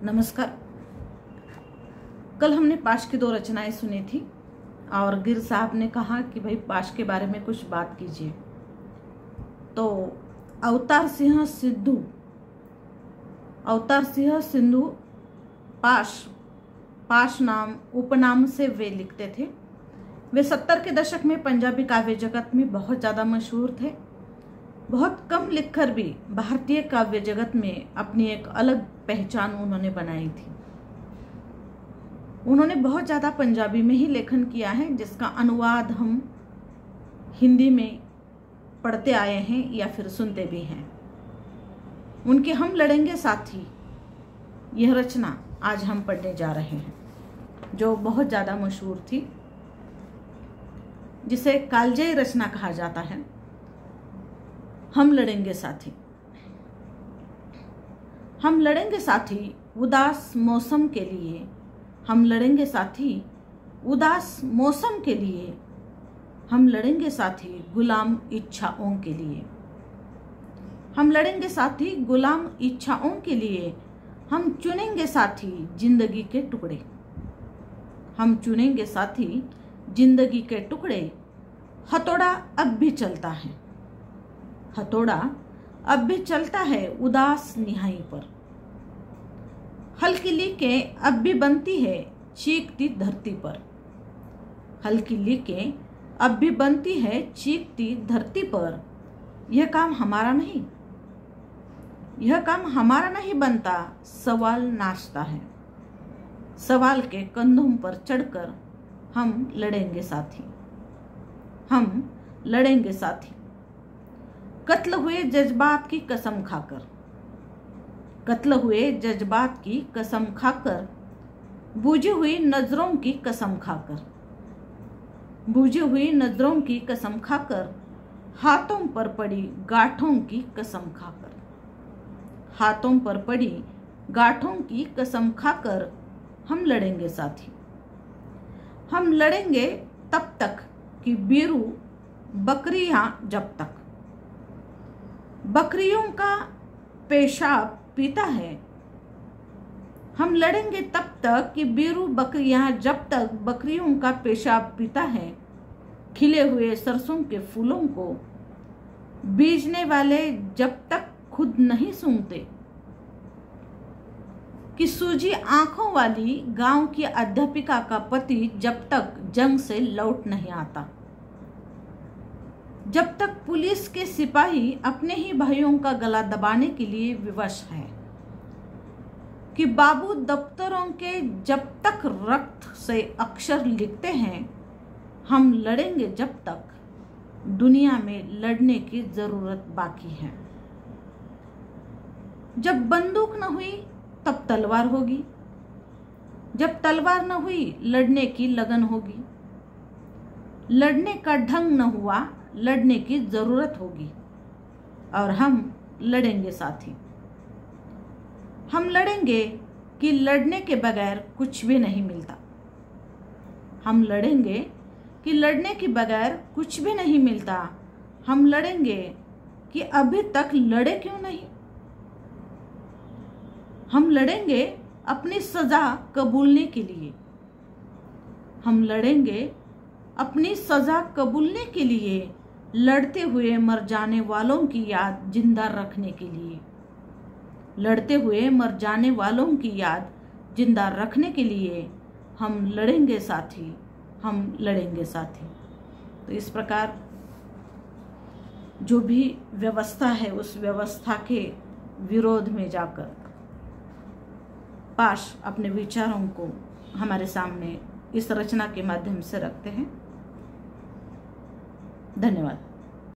नमस्कार। कल हमने पाश की 2 रचनाएं सुनी थी और गिर साहब ने कहा कि भाई पाश के बारे में कुछ बात कीजिए। तो अवतार सिंह सिंधु पाश नाम उपनाम से वे लिखते थे। वे 70 के दशक में पंजाबी काव्य जगत में बहुत ज़्यादा मशहूर थे। बहुत कम लिखकर भी भारतीय काव्य जगत में अपनी एक अलग पहचान उन्होंने बनाई थी। उन्होंने बहुत ज़्यादा पंजाबी में ही लेखन किया है, जिसका अनुवाद हम हिंदी में पढ़ते आए हैं या फिर सुनते भी हैं। उनके हम लड़ेंगे साथी यह रचना आज हम पढ़ने जा रहे हैं, जो बहुत ज़्यादा मशहूर थी, जिसे कालजयी रचना कहा जाता है। हम लड़ेंगे साथी। हम लड़ेंगे साथी उदास मौसम के लिए। हम लड़ेंगे साथी उदास मौसम के लिए। हम लड़ेंगे साथी गुलाम इच्छाओं के लिए। हम लड़ेंगे साथी गुलाम इच्छाओं के लिए। हम चुनेंगे साथी जिंदगी के टुकड़े। हम चुनेंगे साथी जिंदगी के टुकड़े। हथौड़ा अब भी चलता है। हथौड़ा अब भी चलता है उदास निहाई पर। हल्की लीकें अब भी बनती है चीखती धरती पर। हल्की लीकें अब भी बनती है चीखती धरती पर। यह काम हमारा नहीं, यह काम हमारा नहीं बनता, सवाल नाचता है। सवाल के कंधों पर चढ़कर हम लड़ेंगे साथी। हम लड़ेंगे साथी। कत्ल हुए जज्बात की कसम खाकर। कत्ल हुए जज्बात की कसम खाकर। बूझी हुई नजरों की कसम खाकर। बूझी हुई नजरों की कसम खाकर। हाथों पर पड़ी गांठों की कसम खाकर। हाथों पर पड़ी गांठों की कसम खाकर हम लड़ेंगे साथी। हम लड़ेंगे तब तक कि बीरू बकरियां जब तक। बकरियों का पेशाब पीता है। हम लड़ेंगे तब तक कि बीरू बकरियां जब तक बकरियों का पेशाब पीता है। खिले हुए सरसों के फूलों को बीजने वाले जब तक खुद नहीं सूंघते। कि सूजी आंखों वाली गांव की अध्यापिका का पति जब तक जंग से लौट नहीं आता। जब तक पुलिस के सिपाही अपने ही भाइयों का गला दबाने के लिए विवश है। कि बाबू दफ्तरों के जब तक रक्त से अक्षर लिखते हैं। हम लड़ेंगे जब तक दुनिया में लड़ने की जरूरत बाकी है। जब बंदूक न हुई तब तलवार होगी। जब तलवार न हुई लड़ने की लगन होगी। लड़ने का ढंग न हुआ लड़ने की जरूरत होगी। और हम लड़ेंगे साथी। हम लड़ेंगे कि लड़ने के बगैर कुछ भी नहीं मिलता। हम लड़ेंगे कि लड़ने के बगैर कुछ भी नहीं मिलता। हम लड़ेंगे कि अभी तक लड़े क्यों नहीं। हम लड़ेंगे अपनी सजा कबूलने के लिए। हम लड़ेंगे अपनी सजा कबूलने के लिए। लड़ते हुए मर जाने वालों की याद जिंदा रखने के लिए। लड़ते हुए मर जाने वालों की याद जिंदा रखने के लिए हम लड़ेंगे साथी। हम लड़ेंगे साथी। तो इस प्रकार जो भी व्यवस्था है, उस व्यवस्था के विरोध में जाकर पाश अपने विचारों को हमारे सामने इस रचना के माध्यम से रखते हैं। धन्यवाद।